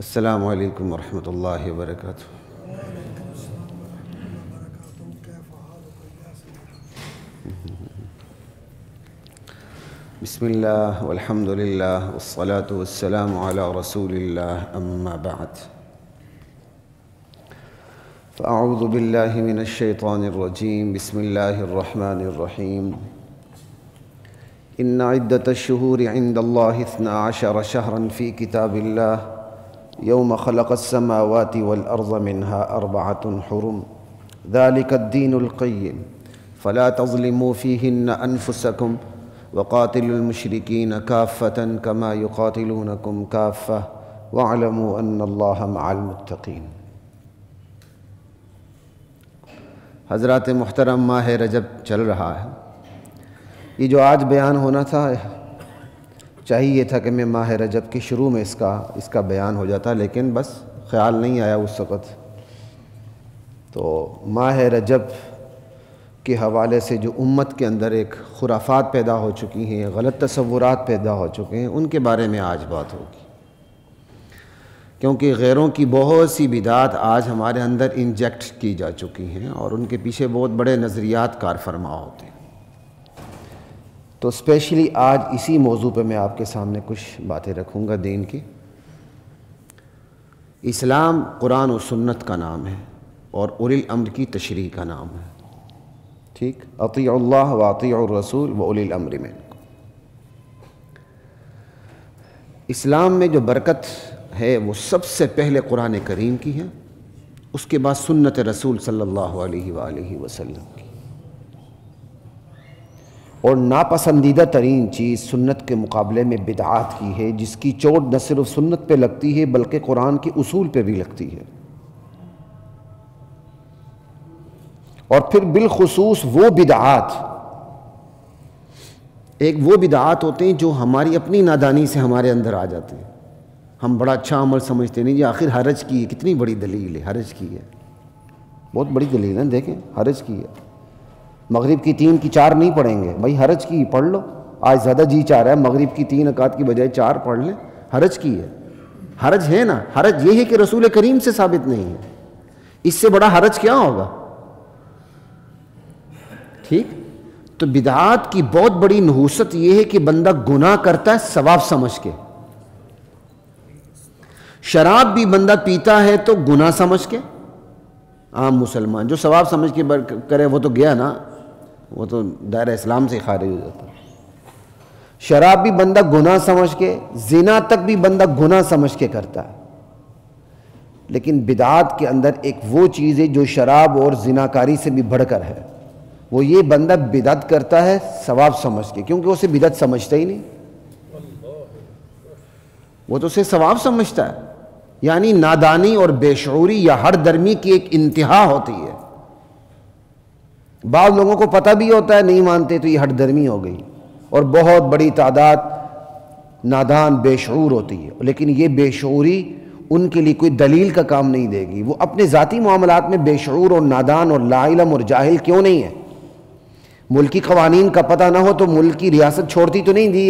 السلام علیکم ورحمۃ اللہ وبرکاتہ۔ بسم اللہ والحمد للہ والصلاة والسلام علی رسول اللہ، اما بعد فاعوذ باللہ من الشیطان الرجیم، بسم اللہ الرحمن الرحیم۔ ان عدۃ الشہور عند اللہ 12 شہرا فی کتاب اللہ یوم خلق السماوات والارض منها 4 حرم ذلك الدین القیم فلا تظلموا فیہن انفسکم وقاتلوا المشرکین کافۃ کما یقاتلونکم کافۃ واعلموا ان اللہ مع المتقین۔ حضرات محترم، ماہ رجب چل رہا ہے۔ یہ جو آج بیان ہونا تھا، چاہیے تھا کہ میں ماہ رجب کے شروع میں اس کا بیان ہو جاتا، لیکن بس خیال نہیں آیا اس وقت۔ تو ماہ رجب کے حوالے سے جو امت کے اندر ایک خرافات پیدا ہو چکی ہیں، غلط تصورات پیدا ہو چکے ہیں، ان کے بارے میں آج بات ہوگی، کیونکہ غیروں کی بہت سی بدعات آج ہمارے اندر انجیکٹ کی جا چکی ہیں اور ان کے پیچھے بہت بڑے نظریات کار فرما ہوتے ہیں۔ تو اسپیشلی آج اسی موضوع پہ میں آپ کے سامنے کچھ باتیں رکھوں گا دین کی۔ اسلام قرآن و سنت کا نام ہے اور اولی الامر کی تشریح کا نام ہے، ٹھیک؟ اطیعوا اللہ و اطیعوا الرسول و اولی الامر منکم۔ اسلام میں جو برکت ہے وہ سب سے پہلے قرآن کریم کی ہے، اس کے بعد سنت رسول صلی اللہ علیہ وآلہ وسلم کی، اور ناپسندیدہ ترین چیز سنت کے مقابلے میں بدعات کی ہے، جس کی چوٹ نہ صرف سنت پہ لگتی ہے بلکہ قرآن کے اصول پہ بھی لگتی ہے، اور پھر بالخصوص وہ بدعات، ایک وہ بدعات ہوتے ہیں جو ہماری اپنی نادانی سے ہمارے اندر آ جاتے ہیں۔ ہم بڑا اچھا عمل سمجھتے نہیں جی، آخر حرج کی ہے، کتنی بڑی دلیل ہے، حرج کی ہے، بہت بڑی دلیل ہے، دیکھیں حرج کی ہے۔ مغرب کی 3 کی 4 نہیں پڑھیں گے، بھائی حرج کی پڑھ لو، آج زیادہ جی چاہ رہا ہے مغرب کی 3 رکعت کی بجائے 4 پڑھ لیں، حرج کی ہے۔ حرج ہے نا، حرج یہ ہے کہ رسول کریم سے ثابت نہیں ہے، اس سے بڑا حرج کیا ہوگا؟ ٹھیک؟ تو بدعات کی بہت بڑی نحوست یہ ہے کہ بندہ گناہ کرتا ہے ثواب سمجھ کے۔ شراب بھی بندہ پیتا ہے تو گناہ سمجھ کے، عام مسلمان جو ثواب سمجھ کے کرے وہ تو گیا نا، وہ تو دائرہ اسلام سے خارج ہو جاتا ہے۔ شراب بھی بندہ گناہ سمجھ کے، زنا تک بھی بندہ گناہ سمجھ کے کرتا ہے، لیکن بدعات کے اندر ایک وہ چیز ہے جو شراب اور زناکاری سے بھی بڑھ کر ہے، وہ یہ بندہ بدعت کرتا ہے ثواب سمجھ کے، کیونکہ اسے بدعت سمجھتا ہی نہیں، وہ تو اسے ثواب سمجھتا ہے۔ یعنی نادانی اور بے شعوری یا ہر درمی کی ایک انتہا ہوتی ہے۔ بعض لوگوں کو پتہ بھی ہوتا ہے، نہیں مانتے تو یہ ہر درمی ہو گئی، اور بہت بڑی تعداد نادان بے شعور ہوتی ہے، لیکن یہ بے شعوری ان کے لیے کوئی دلیل کا کام نہیں دے گی۔ وہ اپنے ذاتی معاملات میں بے شعور اور نادان اور لا علم اور جاہل کیوں نہیں ہے؟ ملکی قوانین کا پتہ نہ ہو تو ملک کی ریاست چھوڑتی تو نہیں دی،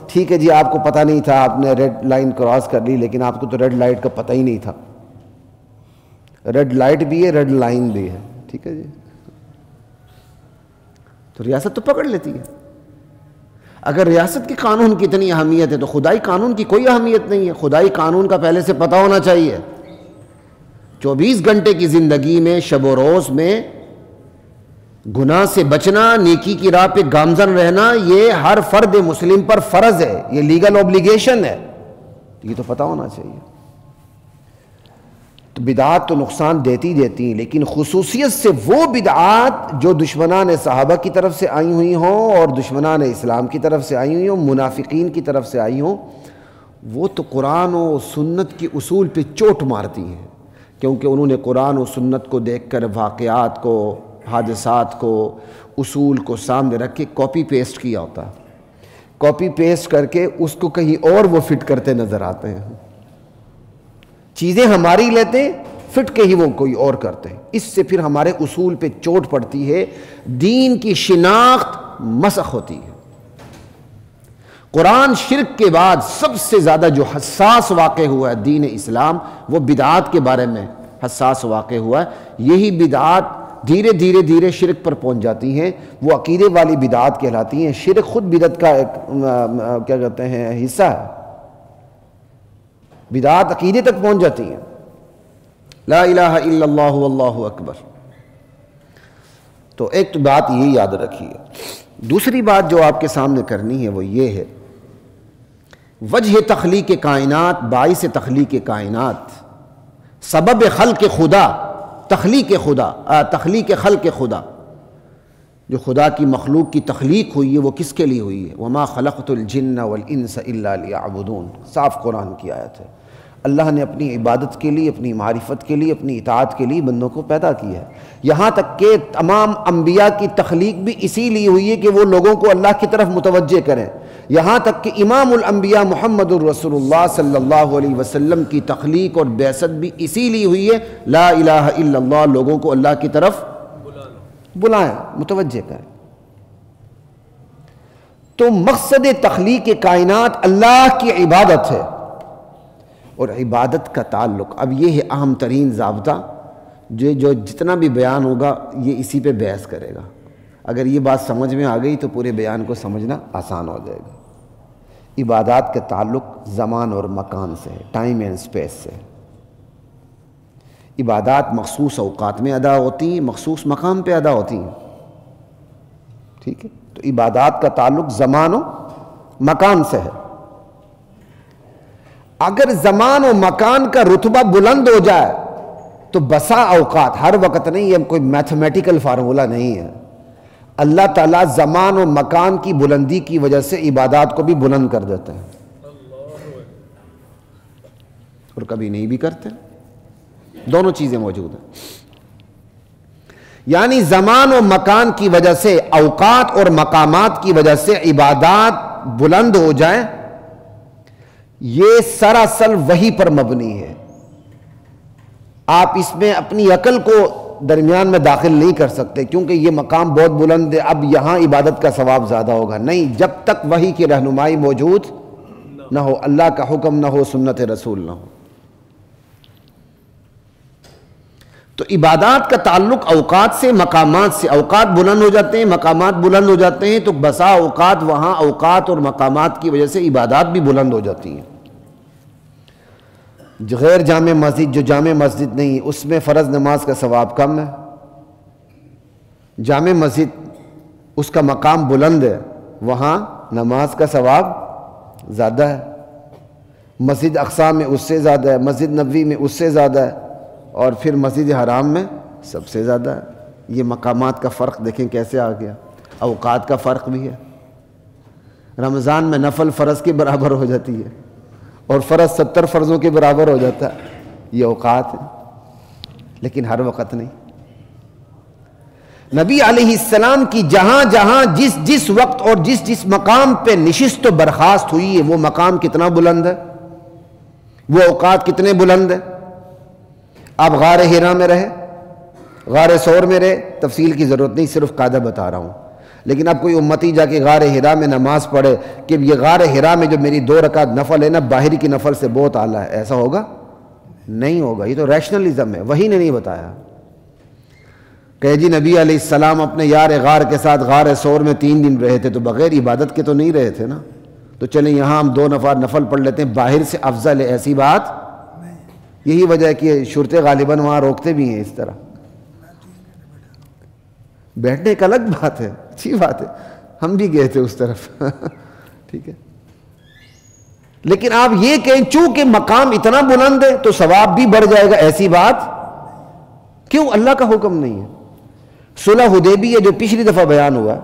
ٹھیک ہے جی آپ کو پتہ نہیں تھا، آپ نے ریڈ لائن کراس کر لی، لیکن آپ کو تو ریڈ لائٹ کا پتہ ہی نہیں تھا۔ ریڈ لائٹ بھی ہے، ریڈ لائن بھی ہے، ٹھیک ہے جی، تو ریاست تو پکڑ لیتی ہے۔ اگر ریاست کے قانون کی اتنی اہمیت ہے تو خدائی قانون کی کوئی اہمیت نہیں ہے۔ خدائی قانون کا پہلے سے پتہ ہونا چاہیے۔ 24 گھنٹے کی زندگی میں، شب و روز میں گناہ سے بچنا، نیکی کی راہ پہ گامزن رہنا، یہ ہر فرد مسلم پر فرض ہے، یہ لیگل اوبلیگیشن ہے، یہ تو پتہ ہونا چاہیے۔ تو بدعات تو نقصان دیتی ہیں، لیکن خصوصیت سے وہ بدعات جو دشمنان صحابہ کی طرف سے آئی ہوئی ہوں اور دشمنان اسلام کی طرف سے آئی ہوئی ہوں، منافقین کی طرف سے آئی ہوں، وہ تو قرآن و سنت کے اصول پہ چوٹ مارتی ہیں، کیونکہ انہوں نے قرآن و سنت کو دیکھ کر واقعات کو، حادثات کو، اصول کو سامنے رکھ کے کاپی پیسٹ کیا ہوتا ہے، کاپی پیسٹ کر کے اس کو کہیں اور وہ فٹ کرتے نظر آتے ہیں، چیزیں ہماری لیتے فٹ کے ہی وہ کوئی اور کرتے ہیں، اس سے پھر ہمارے اصول پہ چوٹ پڑتی ہے، دین کی شناخت مسخ ہوتی ہے۔ قرآن شرک کے بعد سب سے زیادہ جو حساس واقع ہوا ہے دین اسلام، وہ بدعات کے بارے میں حساس واقع ہوا ہے۔ یہی بدعات دھیرے دھیرے دھیرے شرک پر پہنچ جاتی ہیں، وہ عقیدے والی بدعات کہلاتی ہیں۔ شرک خود بدعت کا ایک کیا کہتے ہیں حصہ ہے، بدعات عقیدے تک پہنچ جاتی ہیں۔ لا الہ الا اللہ واللہ اکبر۔ تو ایک تو بات یہ یاد رکھیے۔ دوسری بات جو آپ کے سامنے کرنی ہے وہ یہ ہے، وجہ تخلیق کائنات، باعث تخلیق کائنات، سبب خلق خدا، تخلیق خلق خدا، جو خدا کی مخلوق کی تخلیق ہوئی ہے وہ کس کے لیے ہوئی ہے؟ وما خلقت الجن والانس الا لیعبدون، صاف قرآن کی آیت ہے۔ اللہ نے اپنی عبادت کے لیے، اپنی معرفت کے لیے، اپنی اطاعت کے لیے بندوں کو پیدا کیا ہے۔ یہاں تک کہ تمام انبیاء کی تخلیق بھی اسی لیے ہوئی ہے کہ وہ لوگوں کو اللہ کی طرف متوجہ کریں۔ یہاں تک کہ امام الانبیاء محمد الرسول اللہ صلی اللہ علیہ وسلم کی تخلیق اور بعثت بھی اسی لیے ہوئی ہے، لا الہ الا اللہ، لوگوں کو اللہ کی طرف بلائیں، متوجہ کریں۔ تو مقصد تخلیق کائنات اللہ کی عبادت ہے، اور عبادت کا تعلق، اب یہ ہے اہم ترین ضابطہ جو جتنا بھی بیان ہوگا یہ اسی پہ بحث کرے گا۔ اگر یہ بات سمجھ میں آ گئی تو پورے بیان کو سمجھنا آسان ہو جائے گا۔ عبادات کا تعلق زمان اور مکان سے ہے، ٹائم اینڈ اسپیس سے۔ عبادات مخصوص اوقات میں ادا ہوتی ہیں، مخصوص مقام پہ ادا ہوتی ہیں، ٹھیک ہے؟ تو عبادات کا تعلق زمان و مکان سے ہے۔ اگر زمان و مکان کا رتبہ بلند ہو جائے تو بسا اوقات، ہر وقت نہیں، یہ کوئی میتھمیٹیکل فارمولہ نہیں ہے، اللہ تعالیٰ زمان و مکان کی بلندی کی وجہ سے عبادات کو بھی بلند کر دیتے ہیں، اور کبھی نہیں بھی کرتے، دونوں چیزیں موجود ہیں۔ یعنی زمان و مکان کی وجہ سے، اوقات اور مقامات کی وجہ سے عبادات بلند ہو جائیں، یہ سراسر وحی پر مبنی ہے۔ آپ اس میں اپنی عقل کو درمیان میں داخل نہیں کر سکتے کیونکہ یہ مقام بہت بلند ہے، اب یہاں عبادت کا ثواب زیادہ ہوگا، نہیں، جب تک وحی کی رہنمائی موجود نہ ہو، اللہ کا حکم نہ ہو، سنت رسول نہ ہو۔ تو عبادات کا تعلق اوقات سے، مقامات سے۔ اوقات بلند ہو جاتے ہیں، مقامات بلند ہو جاتے ہیں، تو بسا اوقات وہاں اوقات اور مقامات کی وجہ سے عبادات بھی بلند ہو جاتی ہیں۔ غیر جامع مسجد، جو جامع مسجد نہیں، اس میں فرض نماز کا ثواب کم ہے۔ جامع مسجد اس کا مقام بلند ہے، وہاں نماز کا ثواب زیادہ ہے۔ مسجد اقصی میں اس سے زیادہ ہے، مسجد نبوی میں اس سے زیادہ ہے، اور پھر مسجد حرام میں سب سے زیادہ ہے۔ یہ مقامات کا فرق دیکھیں کیسے آ گیا، اوقات کا فرق بھی ہے۔ رمضان میں نفل فرض کے برابر ہو جاتی ہے، اور فرض 70 فرضوں کے برابر ہو جاتا ہے، یہ اوقات ہیں، لیکن ہر وقت نہیں۔ نبی علیہ السلام کی جہاں جہاں جس جس وقت اور جس جس مقام پہ نشست و برخاست ہوئی ہے، وہ مقام کتنا بلند ہے، وہ اوقات کتنے بلند ہیں۔ آپ غار حرا میں رہے، غار ثور میں رہے، تفصیل کی ضرورت نہیں، صرف قاعدہ بتا رہا ہوں۔ لیکن اب کوئی امتی جا کے غار حرا میں نماز پڑھے کہ یہ غار حرا میں جو میری 2 رکعت نفل ہے نا، باہر کی نفل سے بہت اعلیٰ ہے، ایسا ہوگا؟ نہیں ہوگا۔ یہ تو ریشنلزم ہے، وہی نے نہیں بتایا کہ جی نبی علیہ السلام اپنے یار غار کے ساتھ غار ثور میں 3 دن رہے تھے، تو بغیر عبادت کے تو نہیں رہے تھے نا، تو چلیں یہاں ہم 2 نفل پڑھ لیتے ہیں، باہر سے افضل ہے، ایسی بات۔ یہی وجہ ہے کہ شرطے غالباً وہاں روکتے بھی ہیں اس طرح۔ بیٹھنے ایک الگ بات ہے، اچھی بات ہے، ہم بھی گئے تھے اس طرف ٹھیک ہے، لیکن آپ یہ کہیں چونکہ مقام اتنا بلند ہے تو ثواب بھی بڑھ جائے گا، ایسی بات کیوں؟ اللہ کا حکم نہیں ہے۔ صلح حدیبیہ جو پچھلی دفعہ بیان ہوا،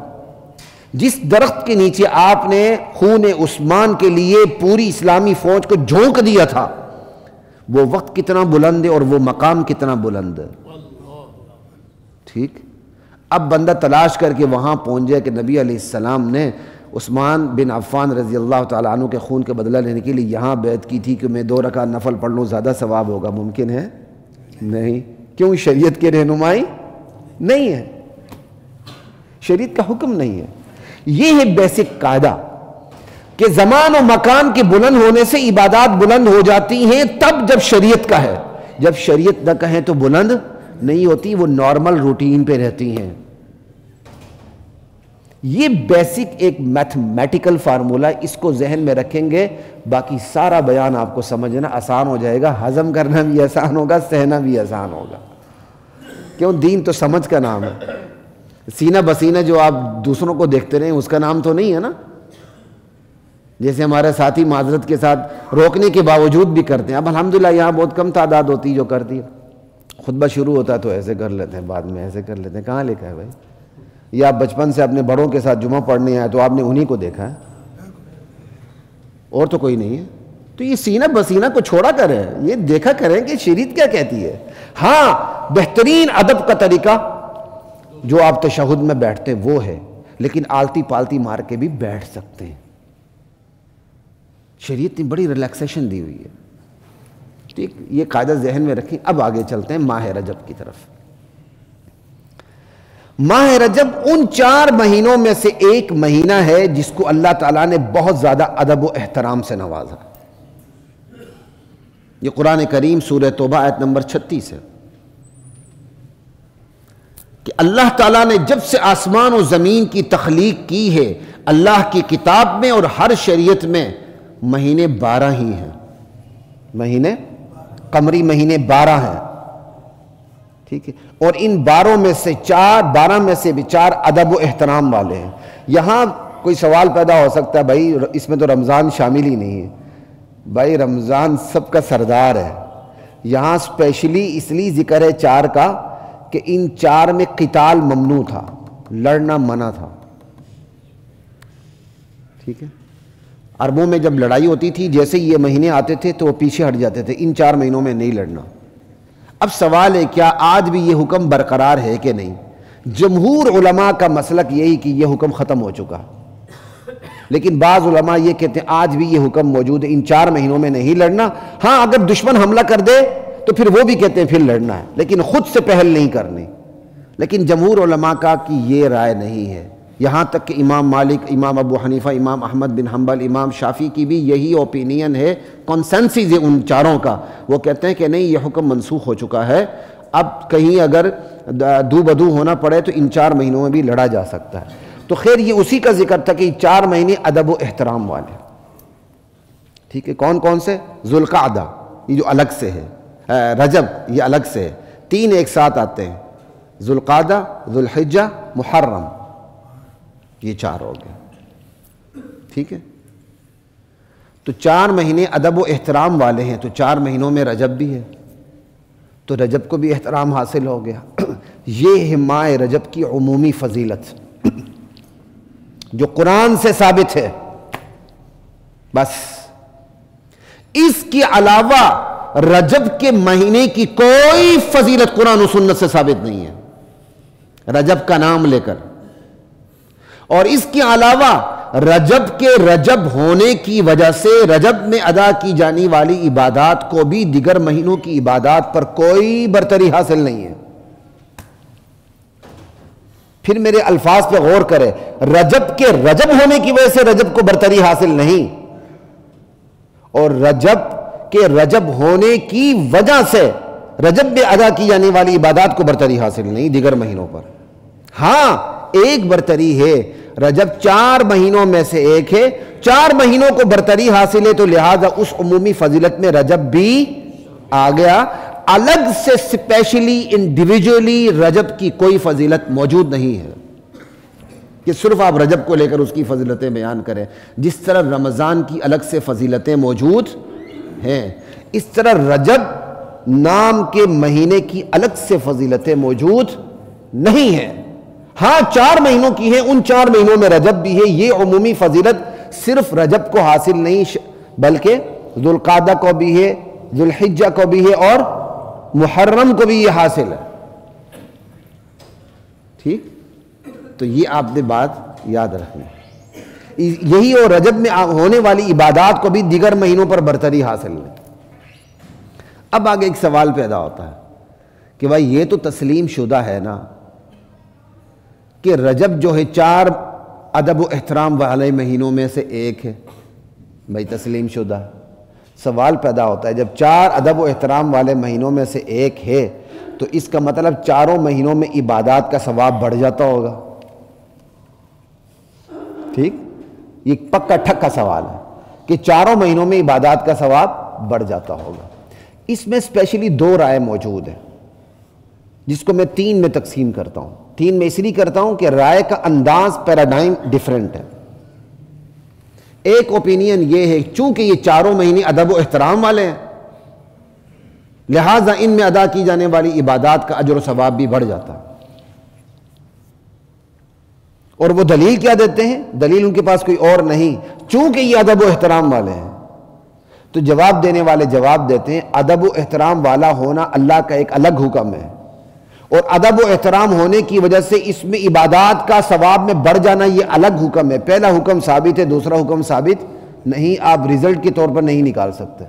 جس درخت کے نیچے آپ نے خون عثمان کے لیے پوری اسلامی فوج کو جھونک دیا تھا، وہ وقت کتنا بلند ہے اور وہ مقام کتنا بلند ہے، ٹھیک۔ اب بندہ تلاش کر کے وہاں پہنچ جائے کہ نبی علیہ السلام نے عثمان بن عفان رضی اللہ تعالیٰ عنہ کے خون کے بدلہ لینے کے لیے یہاں بیعت کی تھی کہ میں 2 رکعت نفل پڑھ لوں، زیادہ ثواب ہوگا، ممکن ہے؟ نہیں۔ کیوں؟ شریعت کی رہنمائی نہیں ہے، شریعت کا حکم نہیں ہے۔ یہ ہے بیسک قاعدہ۔ کہ زمان و مکان کے بلند ہونے سے عبادات بلند ہو جاتی ہیں تب جب شریعت کا ہے، جب شریعت نہ کہیں تو بلند نہیں ہوتی، وہ نارمل روٹین پہ رہتی ہیں۔ یہ بیسک ایک میتھمیٹیکل فارمولہ، اس کو ذہن میں رکھیں گے، باقی سارا بیان آپ کو سمجھنا آسان ہو جائے گا، ہضم کرنا بھی آسان ہوگا، سہنا بھی آسان ہوگا۔ کیوں؟ دین تو سمجھ کا نام ہے۔ سینہ بسینہ جو آپ دوسروں کو دیکھتے رہیں اس کا نام تو نہیں ہے نا۔ جیسے ہمارے ساتھی معذرت کے ساتھ روکنے کے باوجود بھی کرتے ہیں، اب الحمدللہ یہاں بہت کم تعداد ہوتی ہے جو کرتی ہے، خطبہ شروع ہوتا ہے تو ایسے کر لیتے ہیں، بعد میں ایسے کر لیتے ہیں، کہاں لکھا ہے بھائی؟ یا آپ بچپن سے اپنے بڑوں کے ساتھ جمعہ پڑھنے آئے تو آپ نے انہی کو دیکھا ہے، اور تو کوئی نہیں ہے۔ تو یہ سینہ بسینہ کو چھوڑا کریں، یہ دیکھا کریں کہ شریعت کیا کہتی ہے۔ ہاں بہترین ادب کا طریقہ جو آپ تشہد میں بیٹھتے ہیں وہ ہے، لیکن آلتی پالتی مار کے بھی بیٹھ سکتے ہیں۔ شریعت نے بڑی ریلیکسیشن دی ہوئی ہے، ٹھیک؟ یہ قاعدہ ذہن میں رکھیں۔ اب آگے چلتے ہیں ماہ رجب کی طرف۔ ماہ رجب ان 4 مہینوں میں سے ایک مہینہ ہے جس کو اللہ تعالیٰ نے بہت زیادہ ادب و احترام سے نوازا۔ یہ قرآن کریم سورہ توبہ آیت نمبر 36 ہے کہ اللہ تعالیٰ نے جب سے آسمان و زمین کی تخلیق کی ہے، اللہ کی کتاب میں اور ہر شریعت میں مہینے 12 ہی ہیں، مہینے قمری مہینے 12 ہیں، ٹھیک ہے؟ اور ان 12 میں سے 4 ادب و احترام والے ہیں۔ یہاں کوئی سوال پیدا ہو سکتا ہے، بھائی اس میں تو رمضان شامل ہی نہیں ہے۔ بھائی رمضان سب کا سردار ہے، یہاں اسپیشلی اس لیے ذکر ہے 4 کا کہ ان 4 میں قتال ممنوع تھا، لڑنا منع تھا، ٹھیک ہے؟ عربوں میں جب لڑائی ہوتی تھی جیسے یہ مہینے آتے تھے تو وہ پیچھے ہٹ جاتے تھے، ان 4 مہینوں میں نہیں لڑنا۔ اب سوال ہے کیا آج بھی یہ حکم برقرار ہے کہ نہیں؟ جمہور علماء کا مسلک یہی کہ یہ حکم ختم ہو چکا، لیکن بعض علماء یہ کہتے ہیں آج بھی یہ حکم موجود ہے، ان 4 مہینوں میں نہیں لڑنا۔ ہاں اگر دشمن حملہ کر دے تو پھر وہ بھی کہتے ہیں پھر لڑنا ہے، لیکن خود سے پہل نہیں کرنی۔ لیکن جمہور علماء کا کہ یہ رائے نہیں ہے، یہاں تک کہ امام مالک، امام ابو حنیفہ، امام احمد بن حنبل، امام شافعی کی بھی یہی اوپینین ہے، کنسنسس ہے ان 4 کا۔ وہ کہتے ہیں کہ نہیں یہ حکم منسوخ ہو چکا ہے، اب کہیں اگر دو بدو ہونا پڑے تو ان 4 مہینوں میں بھی لڑا جا سکتا ہے۔ تو خیر یہ اسی کا ذکر تھا کہ 4 مہینے ادب و احترام والے، ٹھیک ہے؟ کون کون سے؟ ذوالقعدہ یہ جو الگ سے ہے، رجب یہ الگ سے ہے، 3 ایک ساتھ آتے ہیں، ذوالقعدہ، ذوالحجہ، محرم، یہ 4 ہو گئے، ٹھیک ہے؟ تو 4 مہینے ادب و احترام والے ہیں، تو 4 مہینوں میں رجب بھی ہے، تو رجب کو بھی احترام حاصل ہو گیا۔ یہ ہے ماہ رجب کی عمومی فضیلت جو قرآن سے ثابت ہے، بس اس کے علاوہ رجب کے مہینے کی کوئی فضیلت قرآن و سنت سے ثابت نہیں ہے، رجب کا نام لے کر۔ اور اس کے علاوہ رجب کے رجب ہونے کی وجہ سے رجب میں ادا کی جانے والی عبادات کو بھی دیگر مہینوں کی عبادات پر کوئی برتری حاصل نہیں ہے۔ پھر میرے الفاظ پہ غور کرے، رجب کے رجب ہونے کی وجہ سے رجب کو برتری حاصل نہیں، اور رجب کے رجب ہونے کی وجہ سے رجب میں ادا کی جانے والی عبادات کو برتری حاصل نہیں دیگر مہینوں پر۔ ہاں ایک برتری ہے، رجب 4 مہینوں میں سے ایک ہے، 4 مہینوں کو برتری حاصل ہے، تو لہذا اس عمومی فضیلت میں رجب بھی آ گیا۔ الگ سے اسپیشلی انڈیویجولی رجب کی کوئی فضیلت موجود نہیں ہے کہ صرف آپ رجب کو لے کر اس کی فضیلتیں بیان کریں۔ جس طرح رمضان کی الگ سے فضیلتیں موجود ہیں، اس طرح رجب نام کے مہینے کی الگ سے فضیلتیں موجود نہیں ہیں۔ ہاں 4 مہینوں کی ہیں، ان 4 مہینوں میں رجب بھی ہے۔ یہ عمومی فضیلت صرف رجب کو حاصل نہیں بلکہ ذوالقعدہ کو بھی ہے، ذوالحجہ کو بھی ہے، اور محرم کو بھی یہ حاصل ہے، ٹھیک؟ تو یہ آپ نے بات یاد رکھنی، یہی اور رجب میں ہونے والی عبادات کو بھی دیگر مہینوں پر برتری حاصل ہے۔ اب آگے ایک سوال پیدا ہوتا ہے کہ بھائی یہ تو تسلیم شدہ ہے نا کہ رجب جو ہے 4 ادب و احترام والے مہینوں میں سے ایک ہے، بھائی تسلیم شدہ. سوال پیدا ہوتا ہے جب 4 ادب و احترام والے مہینوں میں سے ایک ہے تو اس کا مطلب چاروں مہینوں میں عبادات کا ثواب بڑھ جاتا ہوگا. ٹھیک، یہ پکا ٹھکا سوال ہے کہ چاروں مہینوں میں عبادات کا ثواب بڑھ جاتا ہوگا. اس میں اسپیشلی 2 رائے موجود ہیں جس کو میں 3 میں تقسیم کرتا ہوں. 3 میں اس لیے کرتا ہوں کہ رائے کا انداز پیراڈائم ڈیفرنٹ ہے. ایک اوپینین یہ ہے چونکہ یہ چاروں مہینے ادب و احترام والے ہیں لہٰذا ان میں ادا کی جانے والی عبادات کا اجر و ثواب بھی بڑھ جاتا ہے. اور وہ دلیل کیا دیتے ہیں؟ دلیل ان کے پاس کوئی اور نہیں، چونکہ یہ ادب و احترام والے ہیں. تو جواب دینے والے جواب دیتے ہیں ادب و احترام والا ہونا اللہ کا ایک الگ حکم ہے، اور ادب و احترام ہونے کی وجہ سے اس میں عبادات کا ثواب میں بڑھ جانا یہ الگ حکم ہے. پہلا حکم ثابت ہے، دوسرا حکم ثابت نہیں. آپ رزلٹ کے طور پر نہیں نکال سکتے.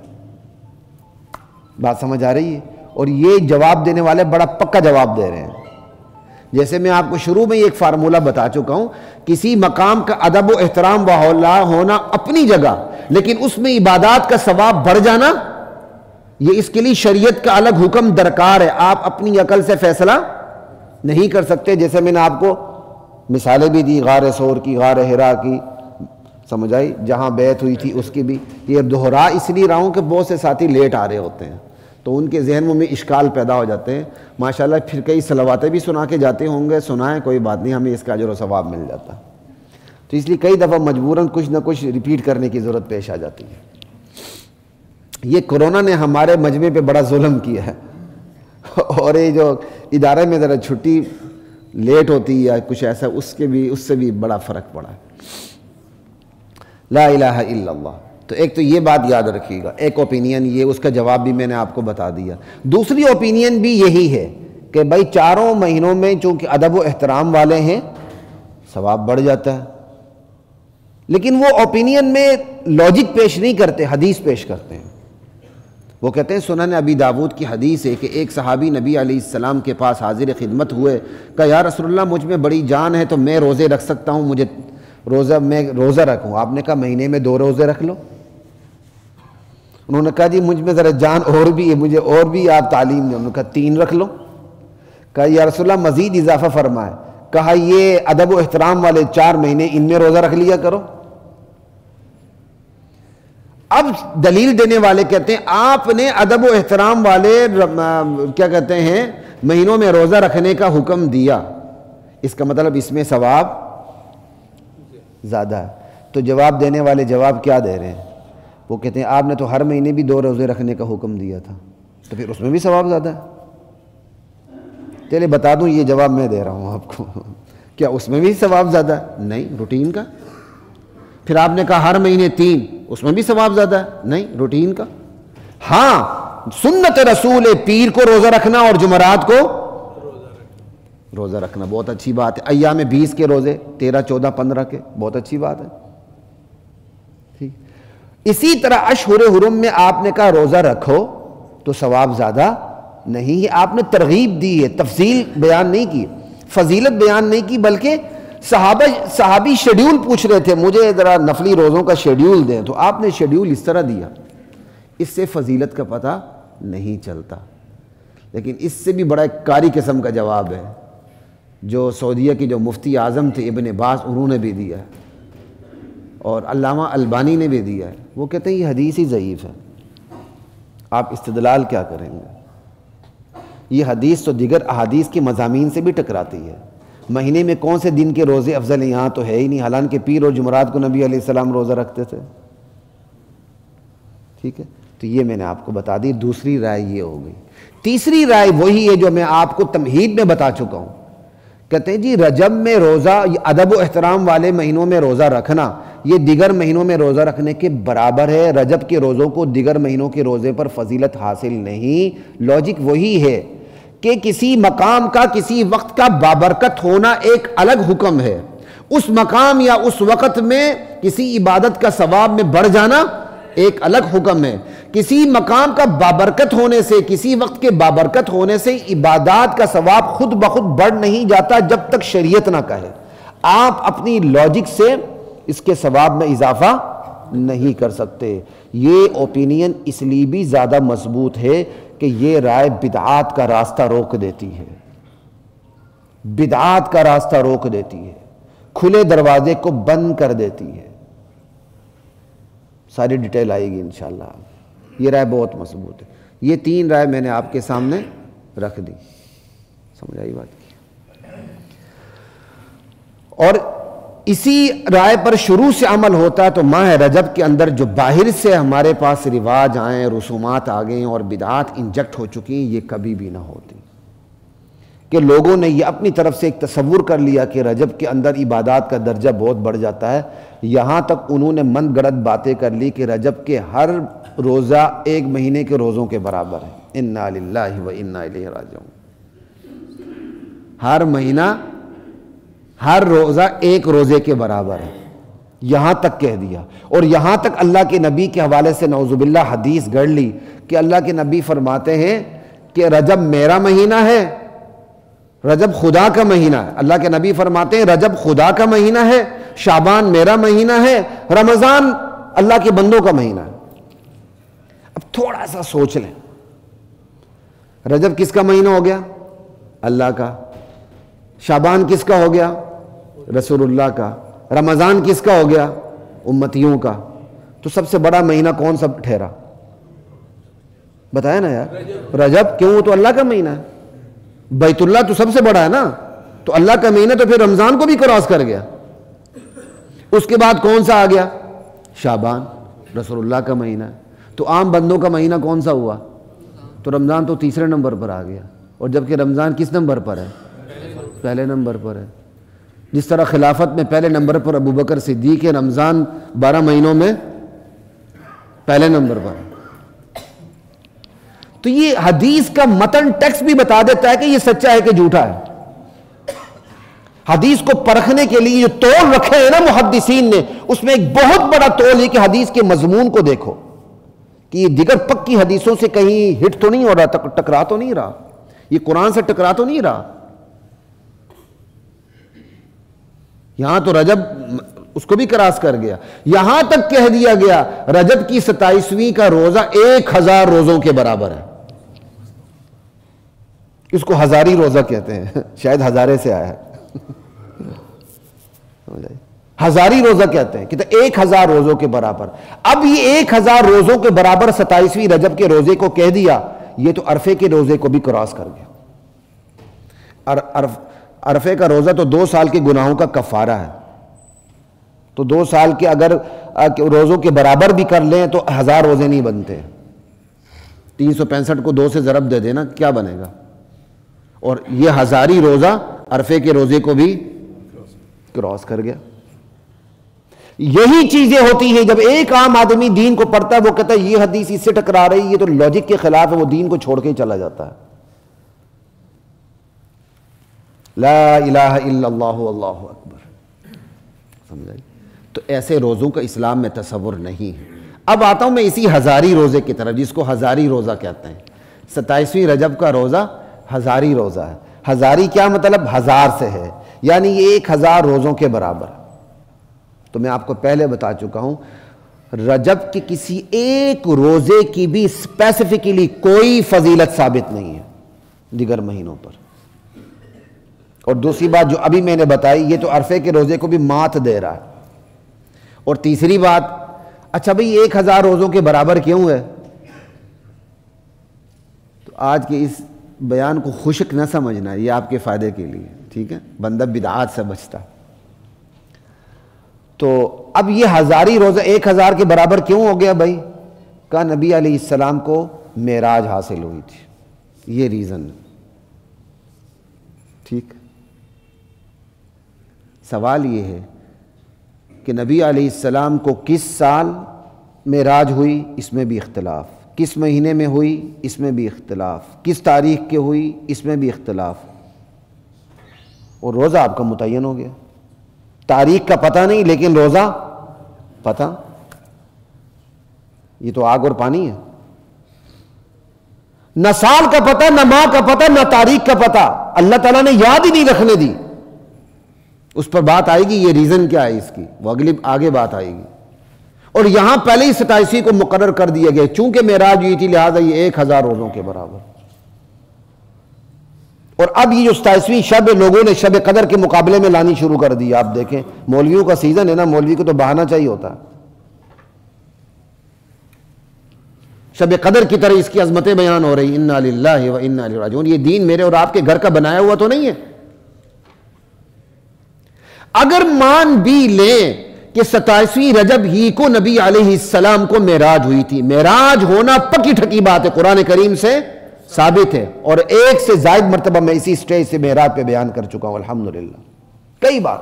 بات سمجھ آ رہی ہے؟ اور یہ جواب دینے والے بڑا پکا جواب دے رہے ہیں. جیسے میں آپ کو شروع میں ایک فارمولہ بتا چکا ہوں، کسی مقام کا ادب و احترام ہونا اپنی جگہ، لیکن اس میں عبادات کا ثواب بڑھ جانا، یہ اس کے لیے شریعت کا الگ حکم درکار ہے. آپ اپنی عقل سے فیصلہ نہیں کر سکتے. جیسے میں نے آپ کو مثالیں بھی دی، غار ثور کی، غار حرا کی، سمجھ آئی، جہاں بیعت ہوئی تھی اس کی بھی. یہ دہرا اس لیے رہا ہوں کہ بہت سے ساتھی لیٹ آ رہے ہوتے ہیں تو ان کے ذہنوں میں اشکال پیدا ہو جاتے ہیں. ماشاءاللہ پھر کئی صلواتیں بھی سنا کے جاتے ہوں گے، سنائیں کوئی بات نہیں، ہمیں اس کا اجر و ثواب مل جاتا. تو اس لیے کئی دفعہ مجبوراً کچھ نہ کچھ ریپیٹ کرنے کی ضرورت پیش آ جاتی ہے. یہ کورونا نے ہمارے مجمع پہ بڑا ظلم کیا ہے، اور یہ جو ادارے میں ذرا چھٹی لیٹ ہوتی یا کچھ ایسا، اس سے بھی بڑا فرق پڑا ہے. لا الہ الا اللہ. تو ایک تو یہ بات یاد رکھیے گا، ایک اوپینین یہ، اس کا جواب بھی میں نے آپ کو بتا دیا. دوسری اوپینین بھی یہی ہے کہ بھائی چاروں مہینوں میں چونکہ ادب و احترام والے ہیں ثواب بڑھ جاتا ہے. لیکن وہ اوپینین میں لاجک پیش نہیں کرتے، حدیث پیش کرتے ہیں. وہ کہتے ہیں سنن ابی داود کی حدیث ہے کہ ایک صحابی نبی علیہ السلام کے پاس حاضر خدمت ہوئے، کہا یا رسول اللہ مجھ میں بڑی جان ہے تو میں روزے رکھ سکتا ہوں، مجھے میں روزہ رکھوں. آپ نے کہا مہینے میں 2 روزے رکھ لو. انہوں نے کہا جی مجھ میں ذرا جان اور بھی ہے، مجھے اور بھی آپ تعلیم دیں. انہوں نے کہا 3 رکھ لو. کہا یا رسول اللہ مزید اضافہ فرمائے. کہا یہ ادب و احترام والے 4 مہینے ان میں روزہ رکھ لیا کرو. اب دلیل دینے والے کہتے ہیں آپ نے ادب و احترام والے کیا کہتے ہیں مہینوں میں روزہ رکھنے کا حکم دیا، اس کا مطلب اس میں ثواب زیادہ ہے. تو جواب دینے والے جواب کیا دے رہے ہیں؟ وہ کہتے ہیں آپ نے تو ہر مہینے بھی 2 روزے رکھنے کا حکم دیا تھا، تو پھر اس میں بھی ثواب زیادہ ہے. چلے بتا دوں یہ جواب میں دے رہا ہوں آپ کو، کیا اس میں بھی ثواب زیادہ ہے؟ نہیں، روٹین کا. پھر آپ نے کہا ہر مہینے 3، اس میں بھی ثواب زیادہ ہے؟ نہیں، روٹین کا. ہاں سنت رسول پیر کو روزہ رکھنا اور جمعرات کو روزہ رکھنا بہت اچھی بات ہے. ایام 20 کے روزے، 13 14 15 کے، بہت اچھی بات ہے. ٹھیک. اسی طرح اشہر حرم میں آپ نے کہا روزہ رکھو تو ثواب زیادہ نہیں ہے. آپ نے ترغیب دی ہے، تفصیل بیان نہیں کی، فضیلت بیان نہیں کی، بلکہ صحابی شیڈیول پوچھ رہے تھے مجھے ذرا نفلی روزوں کا شیڈیول دیں، تو آپ نے شیڈیول اس طرح دیا. اس سے فضیلت کا پتہ نہیں چلتا. لیکن اس سے بھی بڑا ایک کاری قسم کا جواب ہے جو سعودیہ کی جو مفتی اعظم تھے ابن باز، انہوں نے بھی دیا ہے اور علامہ البانی نے بھی دیا ہے. وہ کہتے ہیں یہ حدیث ہی ضعیف ہے. آپ استدلال کیا کریں گے؟ یہ حدیث تو دیگر احادیث کے مضامین سے بھی ٹکراتی ہے. مہینے میں کون سے دن کے روزے افضل ہیں؟ یہاں تو ہے ہی نہیں، حالانکہ پیر اور جمعرات کو نبی علیہ السلام روزہ رکھتے تھے. ٹھیک ہے، تو یہ میں نے آپ کو بتا دی. دوسری رائے یہ ہو گئی. تیسری رائے وہی ہے جو میں آپ کو تمہید میں بتا چکا ہوں. کہتے ہیں جی رجب میں روزہ، ادب و احترام والے مہینوں میں روزہ رکھنا یہ دیگر مہینوں میں روزہ رکھنے کے برابر ہے. رجب کے روزوں کو دیگر مہینوں کے روزے پر فضیلت حاصل نہیں. لاجک وہی ہے کہ کسی مقام کا کسی وقت کا بابرکت ہونا ایک الگ حکم ہے، اس مقام یا اس وقت میں کسی عبادت کا ثواب میں بڑھ جانا ایک الگ حکم ہے. کسی مقام کا بابرکت ہونے سے، کسی وقت کے بابرکت ہونے سے عبادات کا ثواب خود بخود بڑھ نہیں جاتا جب تک شریعت نہ کہے. آپ اپنی لاجک سے اس کے ثواب میں اضافہ نہیں کر سکتے۔ یہ اوپینین اس لیے بھی زیادہ مضبوط ہے کہ یہ رائے بدعات کا راستہ روک دیتی ہے، بدعات کا راستہ روک دیتی ہے، کھلے دروازے کو بند کر دیتی ہے۔ ساری ڈیٹیل آئے گی انشاءاللہ۔ یہ رائے بہت مضبوط ہے۔ یہ تین رائے میں نے آپ کے سامنے رکھ دی، سمجھ آئی بات کی؟ اور اسی رائے پر شروع سے عمل ہوتا ہے تو ماہ رجب کے اندر جو باہر سے ہمارے پاس رواج آئیں، رسومات آ گئیں اور بدعات انجیکٹ ہو چکی ہیں، یہ کبھی بھی نہ ہوتی کہ لوگوں نے یہ اپنی طرف سے ایک تصور کر لیا کہ رجب کے اندر عبادات کا درجہ بہت بڑھ جاتا ہے۔ یہاں تک انہوں نے من گڑت باتیں کر لی کہ رجب کے ہر روزہ ایک مہینے کے روزوں کے برابر ہے۔ انا للہ و انا الیہ راجعون۔ ہر مہینہ، ہر روزہ ایک روزے کے برابر ہے، یہاں تک کہہ دیا۔ اور یہاں تک اللہ کے نبی کے حوالے سے نعوذ باللہ حدیث گڑھ لی کہ اللہ کے نبی فرماتے ہیں کہ رجب میرا مہینہ ہے، رجب خدا کا مہینہ ہے۔ اللہ کے نبی فرماتے ہیں رجب خدا کا مہینہ ہے، شعبان میرا مہینہ ہے، رمضان اللہ کے بندوں کا مہینہ ہے۔ اب تھوڑا سا سوچ لیں، رجب کس کا مہینہ ہو گیا؟ اللہ کا۔ شعبان کس کا ہو گیا؟ رسول اللہ کا۔ رمضان کس کا ہو گیا؟ امتیوں کا۔ تو سب سے بڑا مہینہ کون سا ٹھہرا؟ بتایا نا یار، رجب۔ کیوں؟ وہ تو اللہ کا مہینہ ہے۔ بیت اللہ تو سب سے بڑا ہے نا، تو اللہ کا مہینہ تو پھر رمضان کو بھی کراس کر گیا۔ اس کے بعد کون سا آ گیا؟ شعبان، رسول اللہ کا مہینہ ہے۔ تو عام بندوں کا مہینہ کون سا ہوا؟ تو رمضان تو تیسرے نمبر پر آ گیا، اور جبکہ رمضان کس نمبر پر ہے؟ پہلے نمبر پر ہے۔ جس طرح خلافت میں پہلے نمبر پر ابو بکر صدیق ہے، رمضان 12 مہینوں میں پہلے نمبر پر ہے۔ تو یہ حدیث کا متن ٹیکسٹ بھی بتا دیتا ہے کہ یہ سچا ہے کہ جھوٹا ہے۔ حدیث کو پرکھنے کے لیے جو تول رکھے ہیں نا محدثین نے، اس میں ایک بہت بڑا تول ہے کہ حدیث کے مضمون کو دیکھو کہ یہ دیگر پکی حدیثوں سے کہیں ہٹ تو نہیں ہو رہا، ٹکرا تو نہیں رہا، یہ قرآن سے ٹکرا تو نہیں رہا۔ یہاں تو رجب اس کو بھی کراس کر گیا، یہاں تک کہہ دیا گیا رجب کی 27ویں کا روزہ 1000 روزوں کے برابر ہے۔ اس کو ہزاری روزہ کہتے ہیں، شاید ہزارے سے آیا ہے، ہزاری روزہ کہتے ہیں کہ 1000 روزوں کے برابر۔ اب یہ 1000 روزوں کے برابر 27ویں رجب کے روزے کو کہہ دیا، یہ تو عرفے کے روزے کو بھی کراس کر گیا۔ عرفے کا روزہ تو 2 سال کے گناہوں کا کفارہ ہے، تو 2 سال کے اگر روزوں کے برابر بھی کر لیں تو 1000 روزے نہیں بنتے۔ 365 کو 2 سے ضرب دے دینا، کیا بنے گا؟ اور یہ ہزاری روزہ عرفے کے روزے کو بھی کراس کر گیا۔ یہی چیزیں ہوتی ہیں جب ایک عام آدمی دین کو پڑھتا ہے، وہ کہتا ہے یہ حدیث اس سے ٹکرا رہی، یہ تو لاجک کے خلاف ہے، وہ دین کو چھوڑ کے ہی چلا جاتا ہے۔ لا الہ الا اللہ اللہ اکبر، سمجھائی؟ تو ایسے روزوں کا اسلام میں تصور نہیں ہے۔ اب آتا ہوں میں اسی ہزاری روزے کی طرف، جس کو ہزاری روزہ کہتے ہیں۔ 27ویں رجب کا روزہ ہزاری روزہ ہے۔ ہزاری کیا مطلب؟ 1000 سے ہے، یعنی یہ 1000 روزوں کے برابر۔ تو میں آپ کو پہلے بتا چکا ہوں رجب کے کسی ایک روزے کی بھی اسپیسیفکلی کوئی فضیلت ثابت نہیں ہے دیگر مہینوں پر۔ اور دوسری بات جو ابھی میں نے بتائی، یہ تو عرفے کے روزے کو بھی مات دے رہا ہے۔ اور تیسری بات، اچھا بھئی 1000 روزوں کے برابر کیوں ہے؟ تو آج کے اس بیان کو خشک نہ سمجھنا، یہ آپ کے فائدے کے لیے، ٹھیک ہے؟ بندہ بدعات سے بچتا۔ تو اب یہ ہزاری روزہ 1000 کے برابر کیوں ہو گیا بھائی؟ کہا نبی علیہ السلام کو معراج حاصل ہوئی تھی، یہ ریزن ہے، ٹھیک؟ سوال یہ ہے کہ نبی علیہ السلام کو کس سال معراج ہوئی؟ اس میں بھی اختلاف۔ کس مہینے میں ہوئی؟ اس میں بھی اختلاف۔ کس تاریخ کے ہوئی؟ اس میں بھی اختلاف۔ اور روزہ آپ کا متعین ہو گیا، تاریخ کا پتہ نہیں لیکن روزہ پتہ۔ یہ تو آگ اور پانی ہے، نہ سال کا پتہ، نہ ماہ کا پتہ، نہ تاریخ کا پتہ، اللہ تعالیٰ نے یاد ہی نہیں رکھنے دی۔ اس پر بات آئے گی، یہ ریزن کیا ہے اس کی، وہ آگے بات آئے گی۔ اور یہاں پہلے ہی 27ویں کو مقرر کر دیا گیا، چونکہ معراج ہوئی تھی لہٰذا یہ 1000 روزوں کے برابر۔ اور اب یہ جو 27ویں شب لوگوں نے شب قدر کے مقابلے میں لانی شروع کر دی۔ آپ دیکھیں مولویوں کا سیزن ہے نا، مولوی کو تو بہانہ چاہیے ہوتا ہے، شب قدر کی طرح اس کی عظمتیں بیان ہو رہی، انا للہ و انا الیہ راجعون۔ یہ دین میرے اور آپ کے گھر کا بنایا ہوا تو نہیں ہے۔ اگر مان بھی لیں کہ 27ویں رجب ہی کو نبی علیہ السلام کو معراج ہوئی تھی، معراج ہونا پکی ٹھکی بات ہے، قرآن کریم سے ثابت ہے، اور 1 سے زائد مرتبہ میں اسی سٹیج سے معراج پہ بیان کر چکا ہوں الحمدللہ کئی بار۔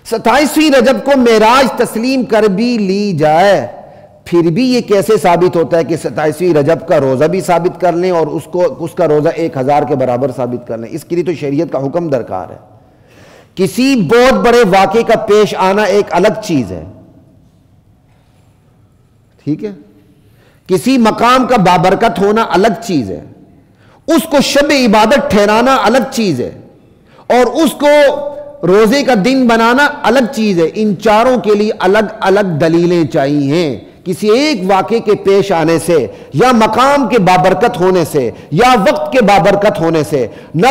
27ویں رجب کو معراج تسلیم کر بھی لی جائے، پھر بھی یہ کیسے ثابت ہوتا ہے کہ 27ویں رجب کا روزہ بھی ثابت کر لیں اور اس کا روزہ 1000 کے برابر ثابت کر لیں؟ اس کے لیے تو شریعت کا حکم درکار ہے۔ کسی بہت بڑے واقعے کا پیش آنا ایک الگ چیز ہے، ٹھیک ہے، کسی مقام کا بابرکت ہونا الگ چیز ہے، اس کو شب عبادت ٹھہرانا الگ چیز ہے، اور اس کو روزے کا دن بنانا الگ چیز ہے۔ ان چاروں کے لیے الگ الگ دلیلیں چاہیے۔ کسی ایک واقعے کے پیش آنے سے یا مقام کے بابرکت ہونے سے یا وقت کے بابرکت ہونے سے نہ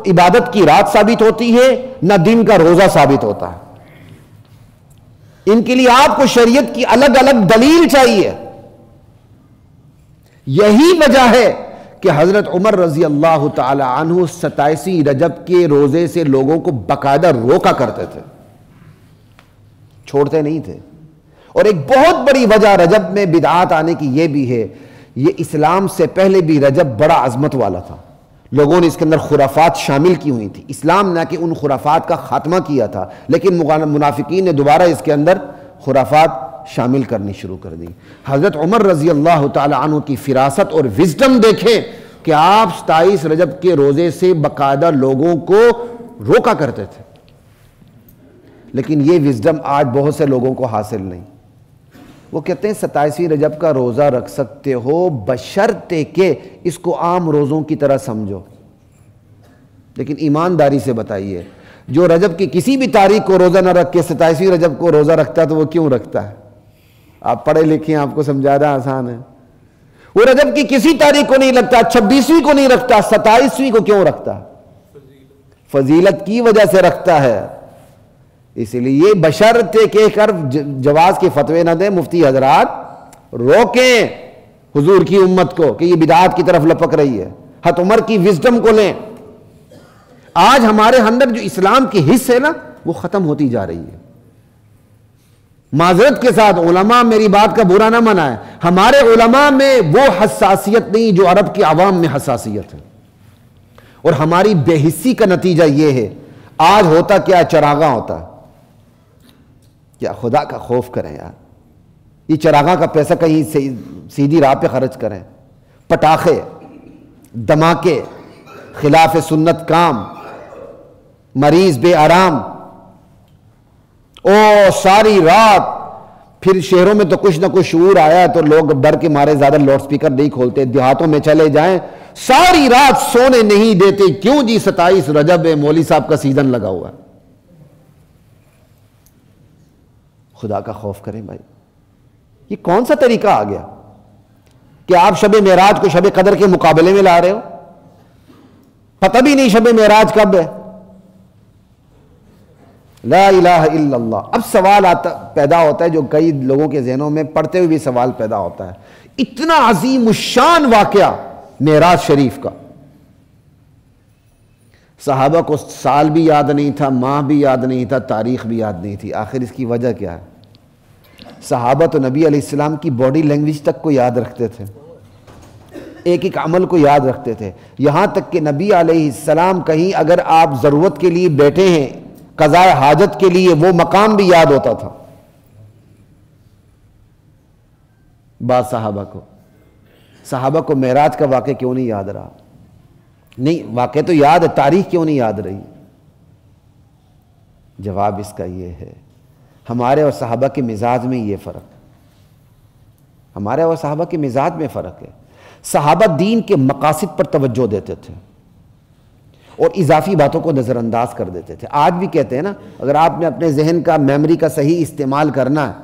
عبادت کی رات ثابت ہوتی ہے نہ دن کا روزہ ثابت ہوتا ہے۔ ان کے لیے آپ کو شریعت کی الگ الگ دلیل چاہیے۔ یہی وجہ ہے کہ حضرت عمر رضی اللہ تعالی عنہ 27ویں رجب کے روزے سے لوگوں کو باقاعدہ روکا کرتے تھے، چھوڑتے نہیں تھے۔ اور ایک بہت بڑی وجہ رجب میں بدعات آنے کی یہ بھی ہے، یہ اسلام سے پہلے بھی رجب بڑا عظمت والا تھا، لوگوں نے اس کے اندر خرافات شامل کی ہوئی تھی۔ اسلام نہ کہ ان خرافات کا خاتمہ کیا تھا، لیکن منافقین نے دوبارہ اس کے اندر خرافات شامل کرنی شروع کر دی۔ حضرت عمر رضی اللہ تعالی عنہ کی فراست اور وزڈم دیکھیں کہ آپ 27 رجب کے روزے سے باقاعدہ لوگوں کو روکا کرتے تھے، لیکن یہ وزڈم آج بہت سے لوگوں کو حاصل نہیں۔ وہ کہتے ہیں 27ویں رجب کا روزہ رکھ سکتے ہو بشرطے کہ اس کو عام روزوں کی طرح سمجھو، لیکن ایمانداری سے بتائیے جو رجب کی کسی بھی تاریخ کو روزہ نہ رکھ کے 27ویں رجب کو روزہ رکھتا ہے تو وہ کیوں رکھتا ہے؟ آپ پڑھے لکھے ہیں، آپ کو سمجھانا آسان ہے۔ وہ رجب کی کسی تاریخ کو نہیں رکھتا، 26ویں کو نہیں رکھتا، 27ویں کو کیوں رکھتا؟ فضیلت کی وجہ سے رکھتا ہے۔ اس لیے بشرطے کہ کر جواز کے فتوے نہ دیں مفتی حضرات، روکیں حضور کی امت کو کہ یہ بدعات کی طرف لپک رہی ہے۔ حضرت عمر کی وزڈم کو لیں۔ آج ہمارے اندر جو اسلام کی حص ہے نا وہ ختم ہوتی جا رہی ہے۔ معذرت کے ساتھ علماء میری بات کا برا نہ منائیں، ہمارے علماء میں وہ حساسیت نہیں جو عرب کی عوام میں حساسیت ہے، اور ہماری بے حسی کا نتیجہ یہ ہے۔ آج ہوتا کیا، چراغاں ہوتا ہے کیا؟ خدا کا خوف کریں یار، یہ چراغاں کا پیسہ کہیں سیدھی راہ پہ خرچ کریں۔ پٹاخے، دھماکے، خلاف سنت کام، مریض بے آرام، ساری رات۔ پھر شہروں میں تو کچھ نہ کچھ شعور آیا تو لوگ ڈر کے مارے زیادہ لاؤڈ سپیکر نہیں کھولتے، دیہاتوں میں چلے جائیں ساری رات سونے نہیں دیتے۔ کیوں جی؟ 27 رجب ہے، مولوی صاحب کا سیزن لگا ہوا ہے۔ خدا کا خوف کریں بھائی، یہ کون سا طریقہ آ گیا کہ آپ شب معراج کو شب قدر کے مقابلے میں لا رہے ہو؟ پتہ بھی نہیں شب معراج کب ہے۔ لا الہ الا اللہ۔ اب سوال پیدا ہوتا ہے جو کئی لوگوں کے ذہنوں میں پڑھتے ہوئے بھی سوال پیدا ہوتا ہے، اتنا عظیم الشان واقعہ معراج شریف کا، صحابہ کو سال بھی یاد نہیں تھا، ماہ بھی یاد نہیں تھا، تاریخ بھی یاد نہیں تھی، آخر اس کی وجہ کیا ہے؟ صحابہ تو نبی علیہ السلام کی باڈی لینگویج تک کو یاد رکھتے تھے، ایک ایک عمل کو یاد رکھتے تھے، یہاں تک کہ نبی علیہ السلام کہیں اگر آپ ضرورت کے لیے بیٹھے ہیں، قضاء حاجت کے لیے، وہ مقام بھی یاد ہوتا تھا۔ بعض صحابہ کو معراج کا واقعہ کیوں نہیں یاد رہا؟ نہیں، واقعہ تو یاد ہے، تاریخ کیوں نہیں یاد رہی؟ جواب اس کا یہ ہے، ہمارے اور صحابہ کے مزاج میں یہ فرق، ہمارے اور صحابہ کے مزاج میں فرق ہے۔ صحابہ دین کے مقاصد پر توجہ دیتے تھے اور اضافی باتوں کو نظر انداز کر دیتے تھے۔ آج بھی کہتے ہیں نا، اگر آپ نے اپنے ذہن کا، میموری کا صحیح استعمال کرنا ہے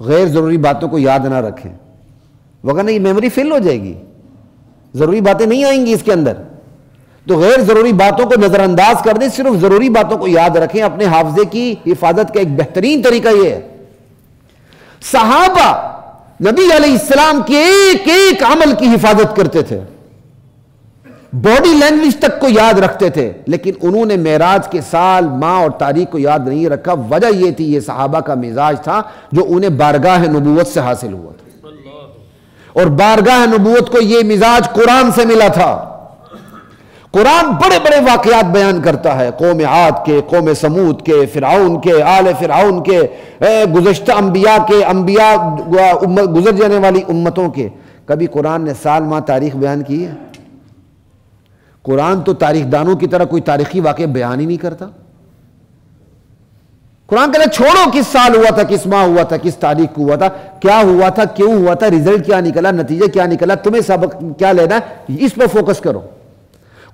غیر ضروری باتوں کو یاد نہ رکھیں، وگرنہ یہ میموری فل ہو جائے گی، ضروری باتیں نہیں آئیں گی اس کے اندر. تو غیر ضروری باتوں کو نظر انداز کر دیں، صرف ضروری باتوں کو یاد رکھیں. اپنے حافظے کی حفاظت کا ایک بہترین طریقہ یہ ہے، صحابہ نبی علیہ السلام کے ایک ایک عمل کی حفاظت کرتے تھے، باڈی لینگویج تک کو یاد رکھتے تھے، لیکن انہوں نے معراج کے سال، ماہ اور تاریخ کو یاد نہیں رکھا. وجہ یہ تھی، یہ صحابہ کا مزاج تھا جو انہیں بارگاہ نبوت سے حاصل ہوا تھا، اور بارگاہ نبوت کو یہ مزاج قرآن سے ملا تھا. قرآن بڑے بڑے واقعات بیان کرتا ہے، قوم عاد کے، قوم سمود کے، فرعون کے، آل فرعون کے، گزشتہ انبیاء کے، انبیاء گزر جانے والی امتوں کے. کبھی قرآن نے سال، ماہ، تاریخ بیان کی ہے؟ قرآن تو تاریخ دانوں کی طرح کوئی تاریخی واقعہ بیان ہی نہیں کرتا. قرآن کہتا ہے چھوڑو کس سال ہوا تھا، کس ماہ ہوا تھا، کس تاریخ کو ہوا تھا، کیا ہوا تھا، کیوں ہوا تھا، رزلٹ کیا نکلا، نتیجہ کیا نکلا، تمہیں سبق کیا لینا ہے، اس پہ فوکس کرو.